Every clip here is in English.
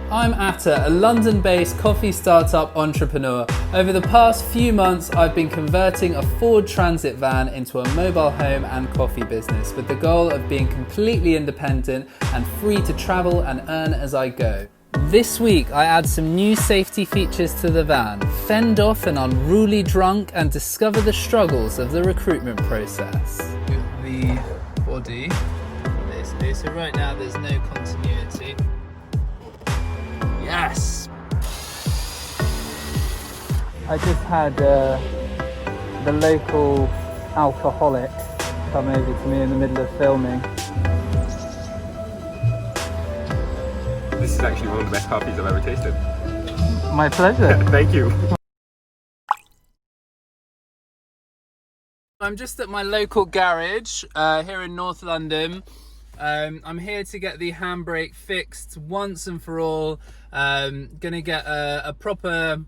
I'm Atta, a London-based coffee startup entrepreneur. Over the past few months, I've been converting a Ford Transit van into a mobile home and coffee business with the goal of being completely independent and free to travel and earn as I go. This week, I add some new safety features to the van, fend off an unruly drunk and discover the struggles of the recruitment process. With the body, basically, so right now there's no continuity. Yes! I just had the local alcoholic come over to me in the middle of filming. This is actually one of the best coffees I've ever tasted. My pleasure. Thank you. I'm just at my local garage here in North London. I'm here to get the handbrake fixed once and for all. Gonna get a proper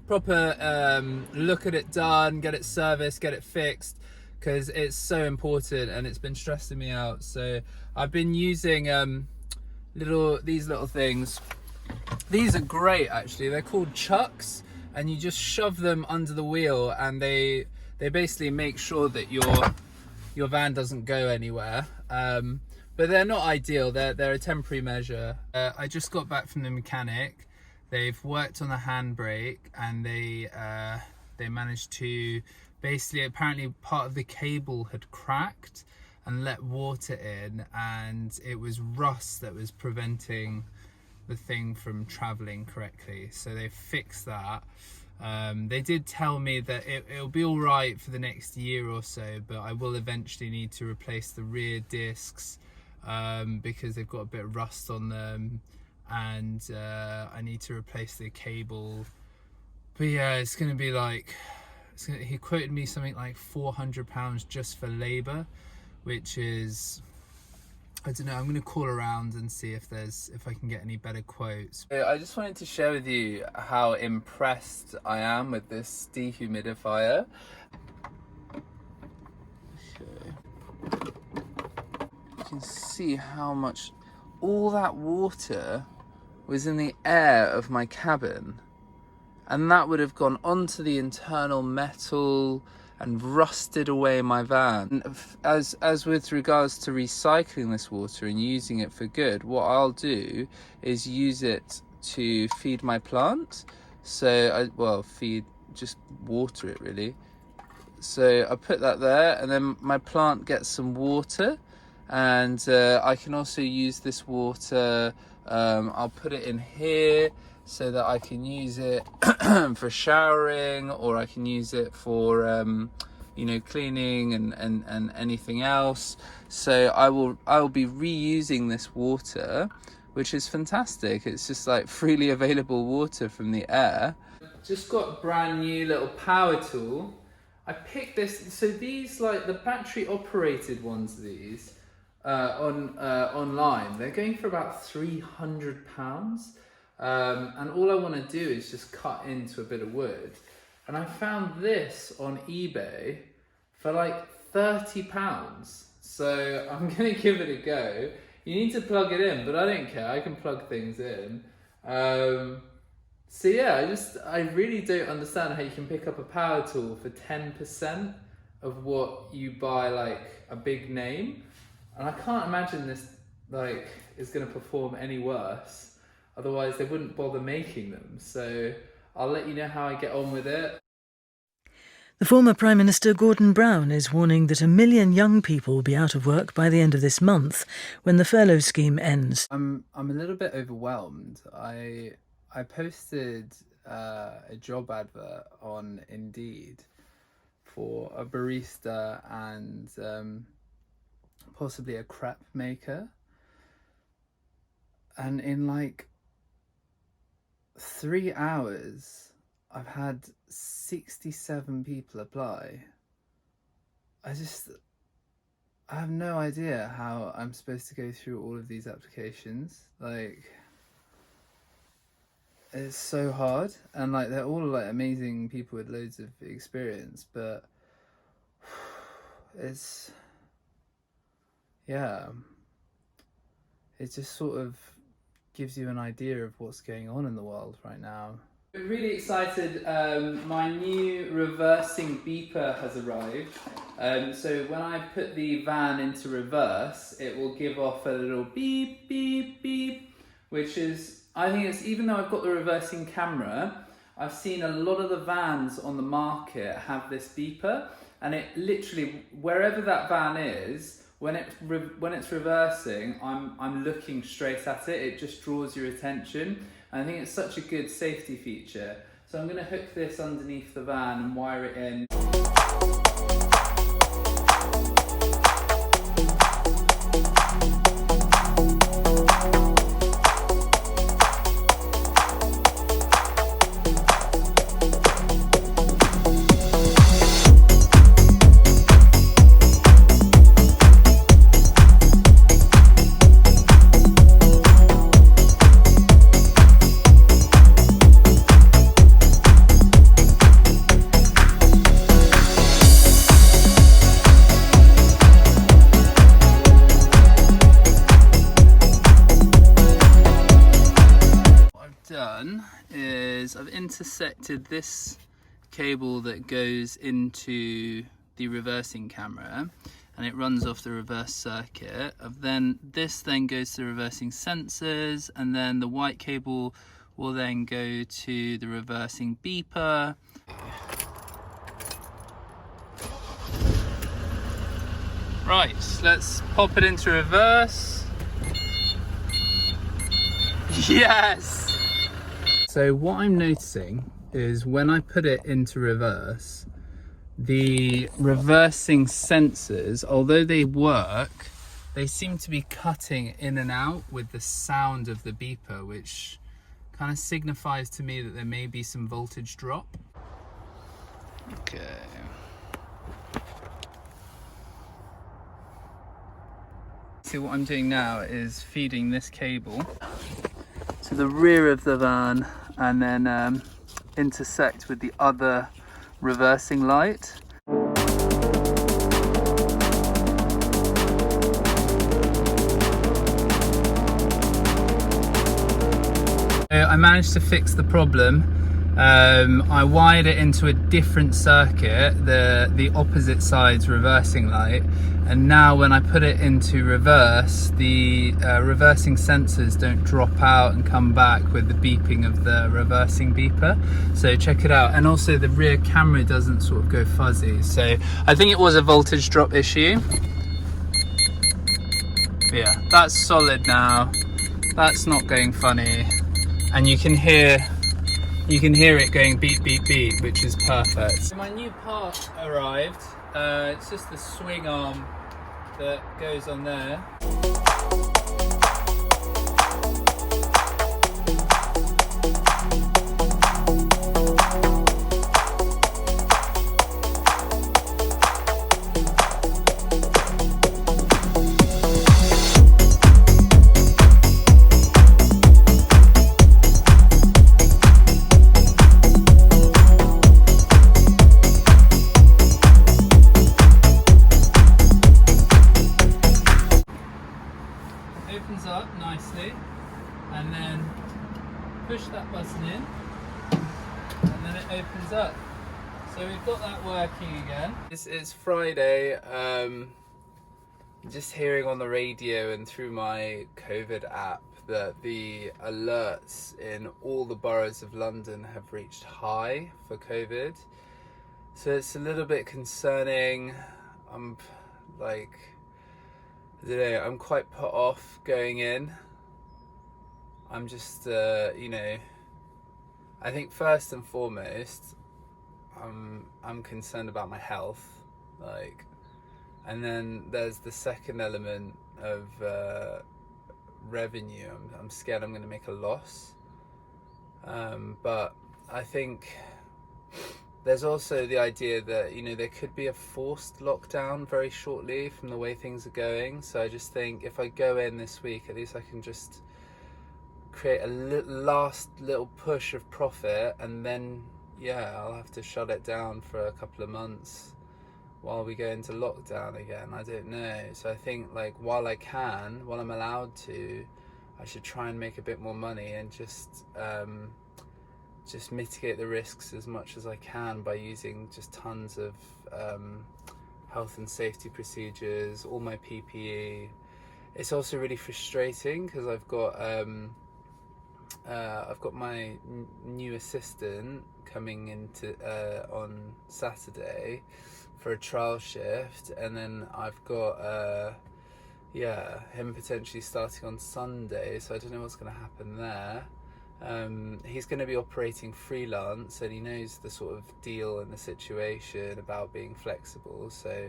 look at it done, get it serviced, get it fixed, because it's so important and it's been stressing me out. So I've been using these little things. These are great actually. They're called chucks, and you just shove them under the wheel and they basically make sure that your van doesn't go anywhere. But they're not ideal. They're a temporary measure. I just got back from the mechanic. They've worked on the handbrake and they managed to basically, apparently part of the cable had cracked and let water in, and it was rust that was preventing the thing from traveling correctly. So they fixed that. They did tell me that it'll be all right for the next year or so, but I will eventually need to replace the rear discs because they've got a bit of rust on them, and I need to replace the cable. But yeah, it's gonna be like, he quoted me something like £400 just for labour, which is, I don't know, I'm gonna call around and see if I can get any better quotes. I just wanted to share with you how impressed I am with this dehumidifier. Okay. You can see how much all that water was in the air of my cabin, and that would have gone onto the internal metal and rusted away my van. As with regards to recycling this water and using it for good, what I'll do is use it to feed my plant. So just water it really. So I put that there, and then my plant gets some water, and I can also use this water. I'll put it in here so that I can use it for showering, or I can use it for cleaning and anything else. So I will be reusing this water, which is fantastic. It's just like freely available water from the air. Just got a brand new little power tool. I picked this, so these, like the battery operated ones, these online, they're going for about £300. And all I want to do is just cut into a bit of wood. And I found this on eBay for like £30. So I'm going to give it a go. You need to plug it in, but I don't care. I can plug things in. So yeah, I really don't understand how you can pick up a power tool for 10% of what you buy like a big name. And I can't imagine this is going to perform any worse. Otherwise they wouldn't bother making them. So I'll let you know how I get on with it. The former Prime Minister Gordon Brown is warning that 1 million young people will be out of work by the end of this month when the furlough scheme ends. I'm a little bit overwhelmed. I posted a job advert on Indeed for a barista and possibly a crepe maker, and in like 3 hours I've had 67 people apply. I have no idea how I'm supposed to go through all of these applications. Like, it's so hard, and like they're all like amazing people with loads of experience, but it just sort of gives you an idea of what's going on in the world right now. I'm really excited. My new reversing beeper has arrived. So when I put the van into reverse, it will give off a little beep, beep, beep, which is, I think it's, even though I've got the reversing camera, I've seen a lot of the vans on the market have this beeper, and it literally, wherever that van is, when it's reversing, I'm looking straight at it. It just draws your attention. And I think it's such a good safety feature. So I'm going to hook this underneath the van and wire it in. Done is I've intersected this cable that goes into the reversing camera, and it runs off the reverse circuit. This then goes to the reversing sensors, and then the white cable will then go to the reversing beeper. Right, let's pop it into reverse. Yes! So what I'm noticing is when I put it into reverse, the reversing sensors, although they work, they seem to be cutting in and out with the sound of the beeper, which kind of signifies to me that there may be some voltage drop. Okay. So what I'm doing now is feeding this cable to the rear of the van, and then intersect with the other reversing light. I managed to fix the problem. I wired it into a different circuit, the opposite side's reversing light, and now when I put it into reverse, the reversing sensors don't drop out and come back with the beeping of the reversing beeper. So check it out. And also the rear camera doesn't sort of go fuzzy. So I think it was a voltage drop issue. But yeah, that's solid now. That's not going funny. And you can hear it going beep, beep, beep, which is perfect. So my new part arrived. It's just the swing arm that goes on there. Opens up nicely, and then push that button in, and then it opens up. So we've got that working again. It's Friday. Just hearing on the radio and through my COVID app that the alerts in all the boroughs of London have reached high for COVID. So it's a little bit concerning. I'm like, I don't know, I'm quite put off going in. I'm just, you know, I think first and foremost, I'm concerned about my health, like, and then there's the second element of revenue. I'm scared I'm going to make a loss, but I think there's also the idea that, you know, there could be a forced lockdown very shortly from the way things are going. So I just think if I go in this week, at least I can just create a last little push of profit, and then, yeah, I'll have to shut it down for a couple of months while we go into lockdown again. I don't know. So I think, like, while I'm allowed to, I should try and make a bit more money and just mitigate the risks as much as I can by using just tons of health and safety procedures, all my PPE. It's also really frustrating because I've got my new assistant coming into on Saturday for a trial shift, and then I've got him potentially starting on Sunday, so I don't know what's going to happen there. He's going to be operating freelance, and he knows the sort of deal and the situation about being flexible, so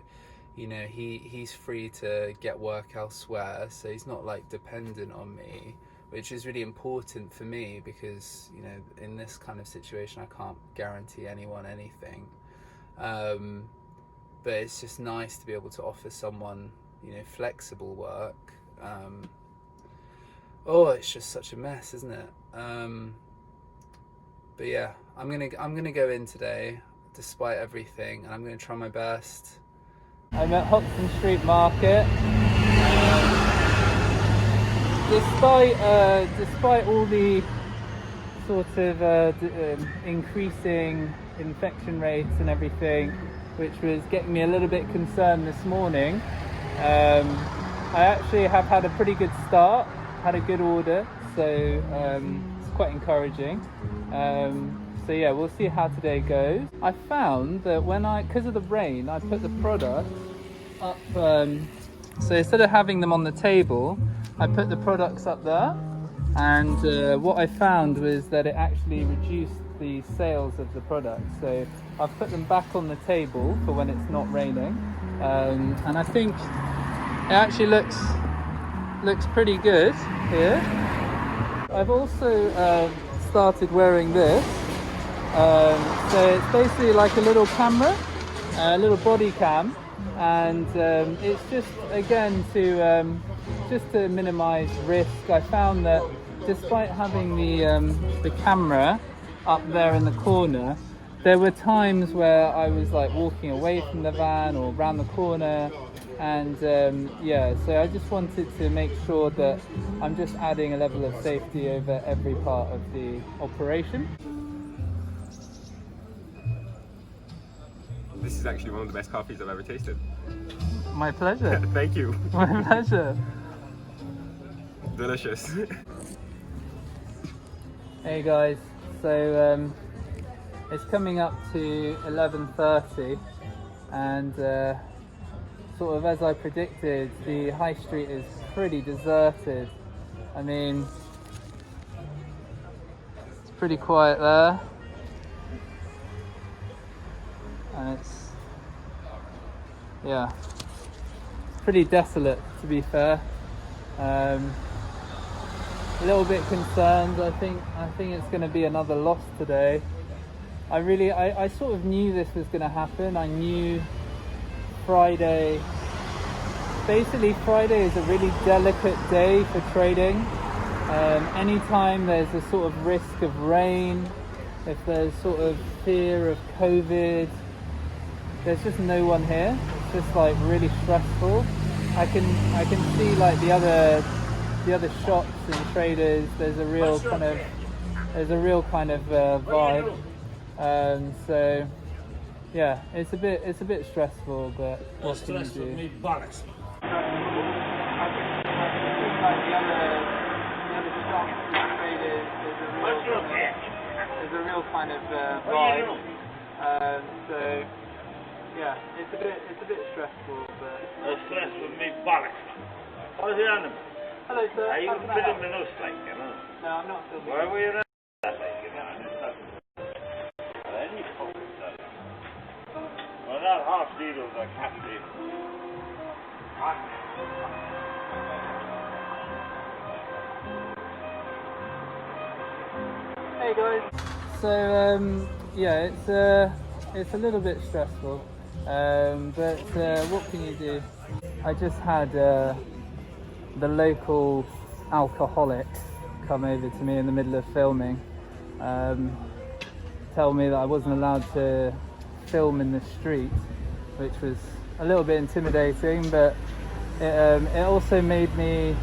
you know he's free to get work elsewhere, so he's not like dependent on me, which is really important for me because, you know, in this kind of situation I can't guarantee anyone anything, but it's just nice to be able to offer someone, you know, flexible work. It's just such a mess, isn't it? But yeah, I'm gonna go in today despite everything, and I'm gonna try my best. I'm at Hoxton Street Market. Despite all the sort of increasing infection rates and everything, which was getting me a little bit concerned this morning, I actually have had a pretty good start, had a good order, so it's quite encouraging. So yeah, we'll see how today goes. I found that because of the rain, I put the product up, so instead of having them on the table, I put the products up there, and what I found was that it actually reduced the sales of the product. So I've put them back on the table for when it's not raining, and I think it actually looks pretty good here. I've also started wearing this. So it's basically like a little camera, a little body cam, and it's just again to minimize risk. I found that despite having the camera up there in the corner, there were times where I was like walking away from the van or around the corner, and so I just wanted to make sure that I'm just adding a level of safety over every part of the operation. This is actually one of the best coffees I've ever tasted. My pleasure. Thank you. My pleasure. Delicious. Hey guys, so it's coming up to 11:30, and sort of as I predicted, the high street is pretty deserted. I mean, it's pretty quiet there, and it's pretty desolate, to be fair. A little bit concerned. I think it's going to be another loss today. I sort of knew this was going to happen. I knew Friday is a really delicate day for trading. Anytime there's a sort of risk of rain, if there's sort of fear of COVID, there's just no one here. It's just like really stressful. I can see like the other shops and traders. There's a real kind of vibe. So yeah, it's a bit stressful, but what can you do? There's a real kind of vibe. So yeah, it's a bit stressful, but No stress with me bollocks. How's the animal? hello sir. Are you How can I help? filming us like, you know? No, I'm not filming. Why were you that like, you know? Any fucking stuff. Well, not half needles like half needles. Hey guys. So it's a little bit stressful, but what can you do? I just had the local alcoholic come over to me in the middle of filming, tell me that I wasn't allowed to film in the street, which was a little bit intimidating, but it also made me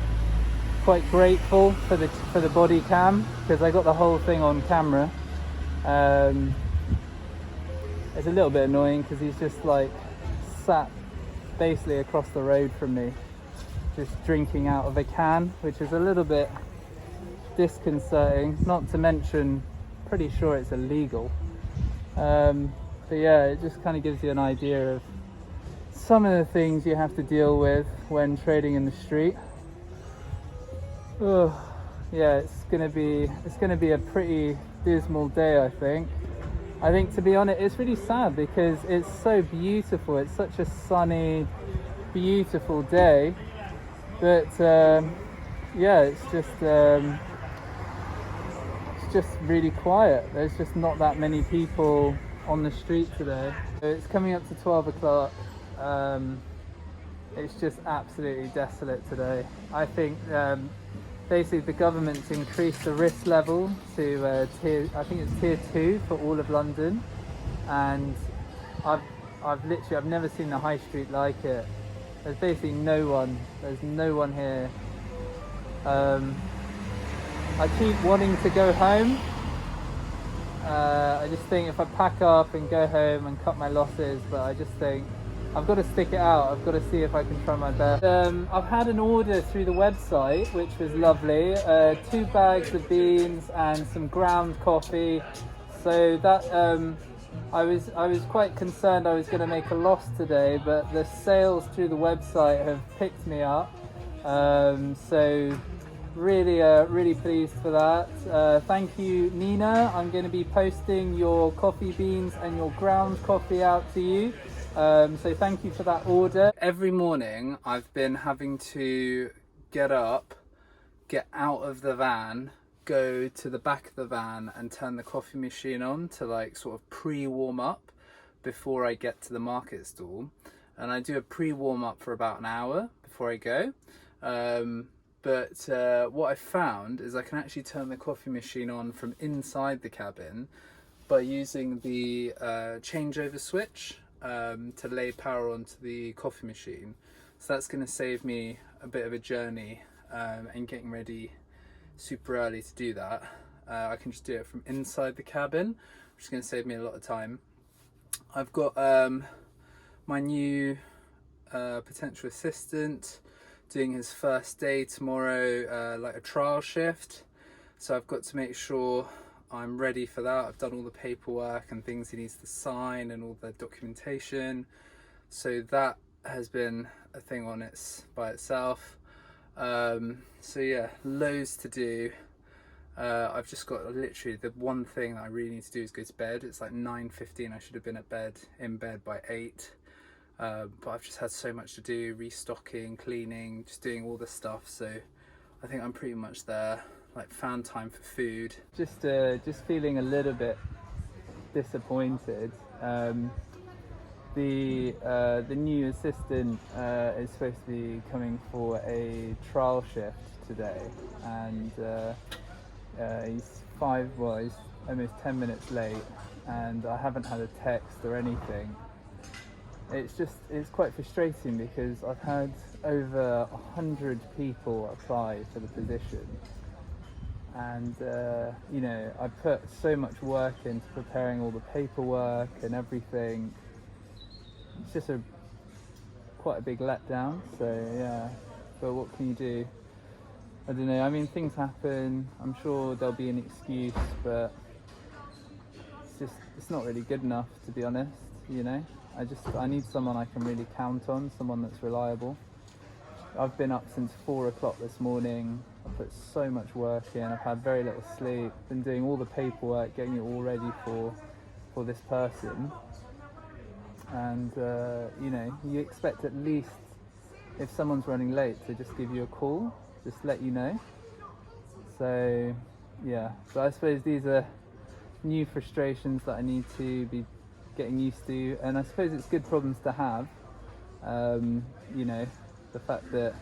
quite grateful for the body cam because I got the whole thing on camera. It's a little bit annoying because he's just like sat basically across the road from me, just drinking out of a can, which is a little bit disconcerting, not to mention pretty sure it's illegal. But yeah, it just kind of gives you an idea of some of the things you have to deal with when trading in the street. Oh, yeah, it's gonna be a pretty dismal day, I think. To be honest, it's really sad because it's so beautiful. It's such a sunny, beautiful day, but yeah, it's just really quiet. There's just not that many people on the street today. It's coming up to 12 o'clock. It's just absolutely desolate today. I think basically the government's increased the risk level to tier 2 for all of London, and I've never seen the high street like it. There's basically no one here. I keep wanting to go home. I just think if I pack up and go home and cut my losses, but I just think I've got to stick it out. I've got to see if I can try my best. I've had an order through the website, which was lovely. 2 bags of beans and some ground coffee. So that I was quite concerned I was going to make a loss today, but the sales through the website have picked me up. So really pleased for that. Thank you, Nina. I'm going to be posting your coffee beans and your ground coffee out to you. So thank you for that order. Every morning I've been having to get up, get out of the van, go to the back of the van and turn the coffee machine on to like sort of pre-warm up before I get to the market stall. And I do a pre-warm up for about an hour before I go. But what I found is I can actually turn the coffee machine on from inside the cabin by using the changeover switch to lay power onto the coffee machine. So that's going to save me a bit of a journey and getting ready super early to do that. I can just do it from inside the cabin, which is going to save me a lot of time. I've got my new potential assistant doing his first day tomorrow, like a trial shift. So I've got to make sure I'm ready for that. I've done all the paperwork and things he needs to sign and all the documentation. So that has been a thing by itself. So yeah, loads to do. I've just got literally the one thing that I really need to do is go to bed. It's like 9:15. I should have been in bed by 8. But I've just had so much to do, restocking, cleaning, just doing all this stuff. So I think I'm pretty much there. Like, found time for food. Just feeling a little bit disappointed. The new assistant is supposed to be coming for a trial shift today, and he's almost 10 minutes late, and I haven't had a text or anything. It's quite frustrating because I've had over 100 people apply for the position, and you know, I put so much work into preparing all the paperwork and everything. It's just quite a big letdown. So yeah, but what can you do? I don't know. I mean, things happen. I'm sure there'll be an excuse, but it's not really good enough, to be honest. You know, I need someone I can really count on, someone that's reliable. I've been up since 4 o'clock this morning. I've put so much work in. I've had very little sleep. Been doing all the paperwork, getting it all ready for this person. And you know, you expect at least, if someone's running late, to just give you a call, just let you know. So yeah, so I suppose these are new frustrations that I need to be getting used to, and I suppose it's good problems to have. You know, the fact that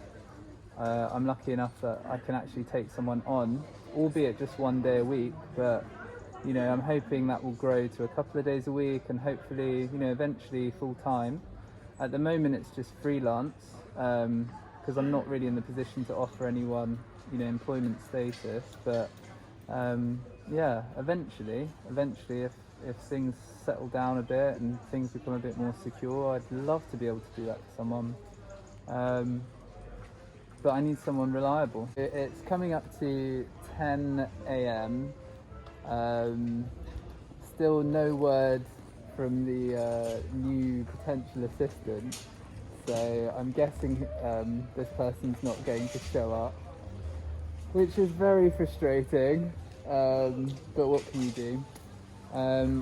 I'm lucky enough that I can actually take someone on, albeit just one day a week, but you know, I'm hoping that will grow to a couple of days a week, and hopefully, you know, eventually full time. At the moment it's just freelance, because I'm not really in the position to offer anyone, you know, employment status. But yeah, eventually, if things settle down a bit and things become a bit more secure, I'd love to be able to do that for someone. But I need someone reliable. It's coming up to 10 a.m. Still no word from the new potential assistant, so I'm guessing this person's not going to show up, which is very frustrating, but what can you do?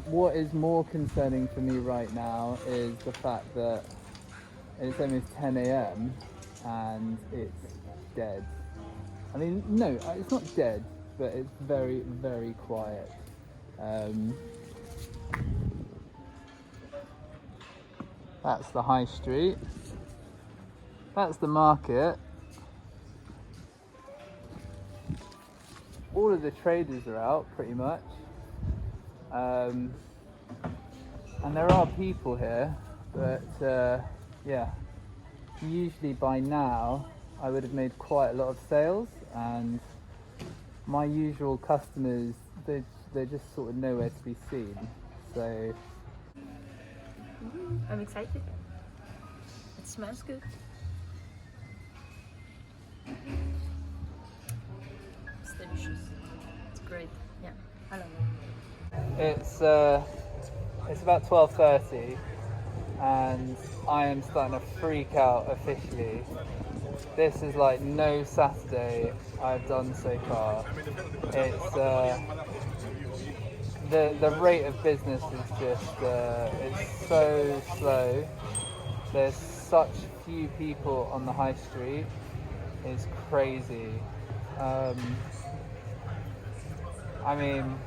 What is more concerning for me right now is the fact that it's almost 10 a.m. and it's dead. I mean, no, it's not dead, but it's very, very quiet. That's the high street. That's the market. All of the traders are out, pretty much. And there are people here, but yeah, usually by now I would have made quite a lot of sales, and my usual customers, they're just sort of nowhere to be seen. So I'm excited. It smells good. It's delicious. It's great. Yeah, I love it. it's about 12:30, and I am starting to freak out officially. This is like no Saturday I've done so far. It's the rate of business is just it's so slow. There's such few people on the high street. It's crazy. I mean,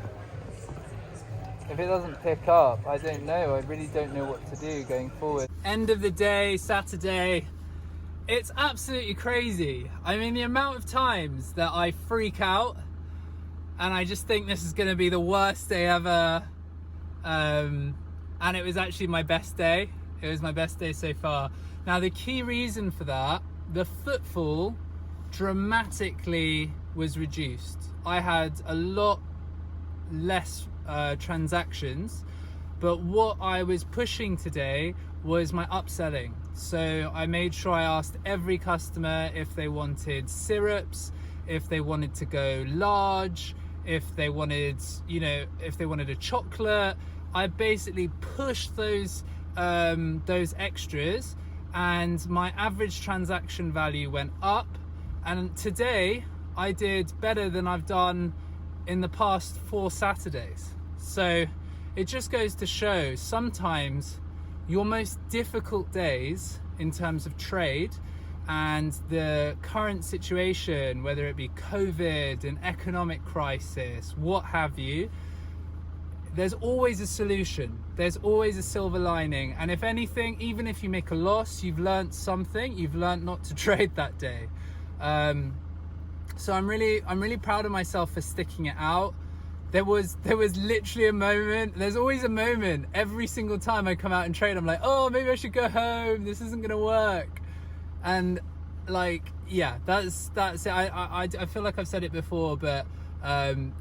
if it doesn't pick up, I don't know. I really don't know what to do going forward. End of the day, Saturday. It's absolutely crazy. I mean, the amount of times that I freak out and I just think this is going to be the worst day ever. And it was actually my best day. It was my best day so far. Now, the key reason for that, the footfall dramatically was reduced. I had a lot less transactions, but what I was pushing today was my upselling. So I made sure I asked every customer if they wanted syrups, if they wanted to go large, if they wanted, you know, if they wanted a chocolate. I basically pushed those extras, and my average transaction value went up. And today I did better than I've done in the past 4 Saturdays. So it just goes to show, sometimes your most difficult days in terms of trade and the current situation, whether it be COVID, an economic crisis, what have you, there's always a solution. There's always a silver lining. And if anything, even if you make a loss, you've learned something. You've learned not to trade that day. So I'm really proud of myself for sticking it out. There was literally a moment. There's always a moment every single time I come out and trade. I'm like, oh, maybe I should go home. This isn't gonna work. And like, yeah, that's it. I feel like I've said it before, but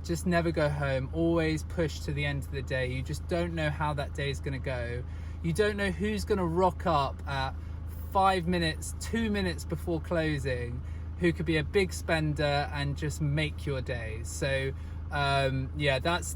just never go home. Always push to the end of the day. You just don't know how that day is gonna go. You don't know who's gonna rock up at 5 minutes, 2 minutes before closing, who could be a big spender and just make your day. So yeah, that's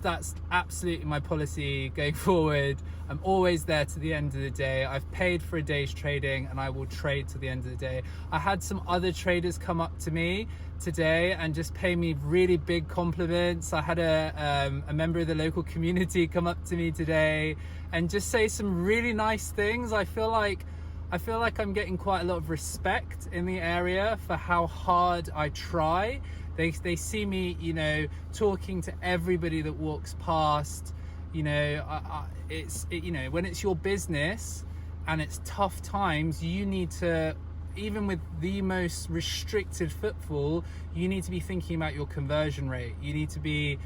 absolutely my policy going forward. I'm always there to the end of the day. I've paid for a day's trading and I will trade to the end of the day. I had some other traders come up to me today and just pay me really big compliments. I had a member of the local community come up to me today and just say some really nice things. I feel like I'm getting quite a lot of respect in the area for how hard I try. They see me, you know, talking to everybody that walks past. You know, you know, when it's your business and it's tough times, you need to, even with the most restricted footfall, you need to be thinking about your conversion rate. You need to be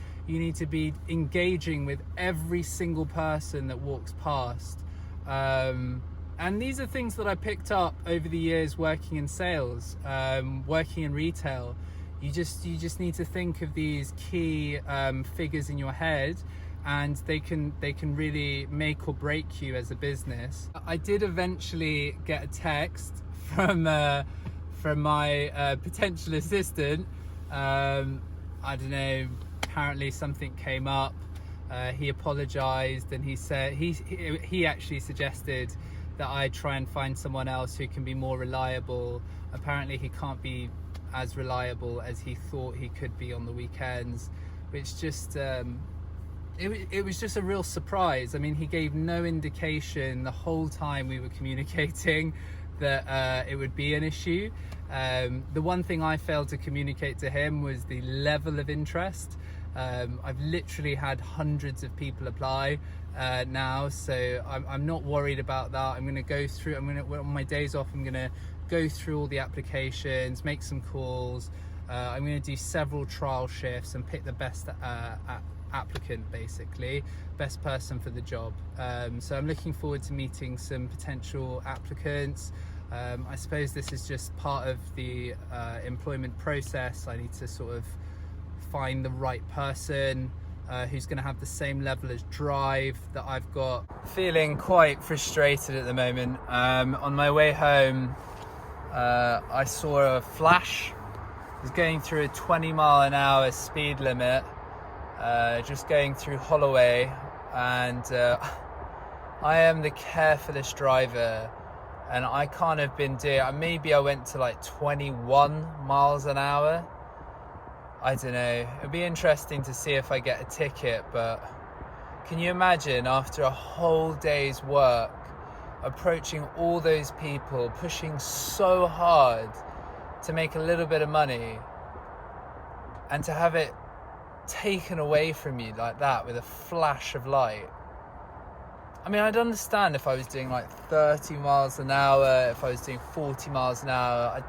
engaging with every single person that walks past. And these are things that I picked up over the years working in sales, working in retail. You just need to think of these key figures in your head, and they can really make or break you as a business. I did eventually get a text from my potential assistant. I don't know, apparently something came up. He apologized, and he said he actually suggested that I try and find someone else who can be more reliable. Apparently he can't be as reliable as he thought he could be on the weekends, which just it was just a real surprise. I mean, he gave no indication the whole time we were communicating that it would be an issue. The one thing I failed to communicate to him was the level of interest. I've literally had hundreds of people apply now, so I'm not worried about that. I'm going to go through, on my days off, I'm going to go through all the applications, make some calls. I'm going to do several trial shifts and pick the best applicant, basically, best person for the job. So I'm looking forward to meeting some potential applicants. I suppose this is just part of the employment process. I need to sort of find the right person who's going to have the same level of drive that I've got. Feeling quite frustrated at the moment. On my way home, I saw a flash. I was going through a 20-mile-an-hour speed limit, just going through Holloway, and I am the carefulest driver, and I can't have been doing, maybe I went to like 21 miles an hour. I don't know, it'd be interesting to see if I get a ticket, but can you imagine after a whole day's work, approaching all those people, pushing so hard to make a little bit of money, and to have it taken away from you like that with a flash of light? I mean, I'd understand if I was doing like 30 miles an hour, if I was doing 40 miles an hour,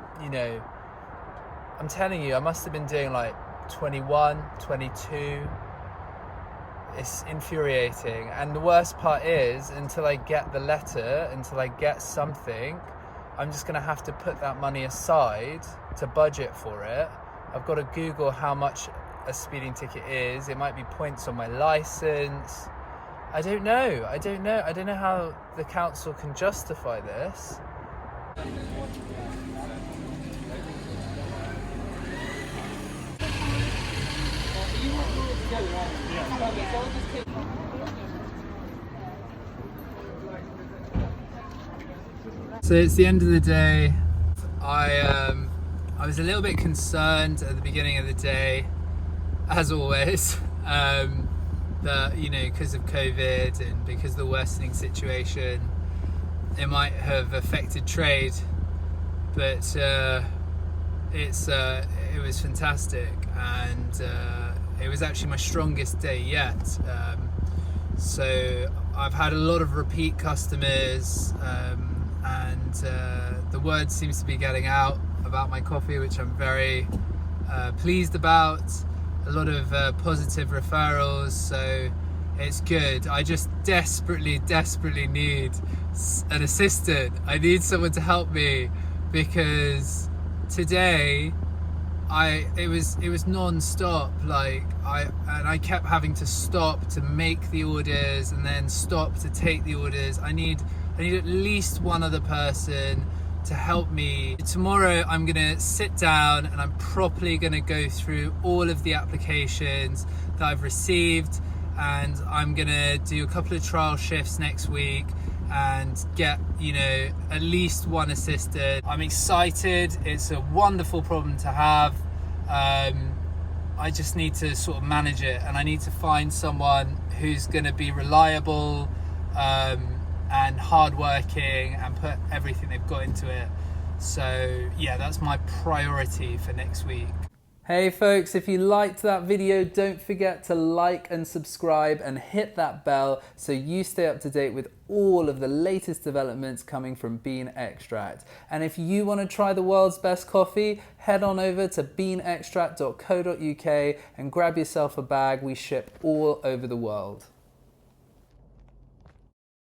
I'm telling you, I must have been doing like 21, 22. It's infuriating. And the worst part is, until I get the letter, until I get something, I'm just gonna have to put that money aside to budget for it. I've got to Google how much a speeding ticket is. It might be points on my license. I don't know how the council can justify this. So it's the end of the day. I was a little bit concerned at the beginning of the day, as always, that, you know, because of COVID and because of the worsening situation, it might have affected trade, but it was fantastic, and it was actually my strongest day yet. So I've had a lot of repeat customers, and the word seems to be getting out about my coffee, which I'm very pleased about. A lot of positive referrals, so it's good. I just desperately need an assistant. I need someone to help me, because today it was non-stop. Like I kept having to stop to make the orders and then stop to take the orders. I need at least one other person to help me. Tomorrow I'm gonna sit down and I'm properly gonna go through all of the applications that I've received, and I'm gonna do a couple of trial shifts next week and get, you know, at least one assistant. I'm excited. It's a wonderful problem to have. I just need to sort of manage it, and I need to find someone who's gonna be reliable, and hardworking, and put everything they've got into it. So yeah, that's my priority for next week. Hey folks, if you liked that video, don't forget to like and subscribe and hit that bell so you stay up to date with all of the latest developments coming from Bean Extract. And if you want to try the world's best coffee, head on over to beanextract.co.uk and grab yourself a bag. We ship all over the world.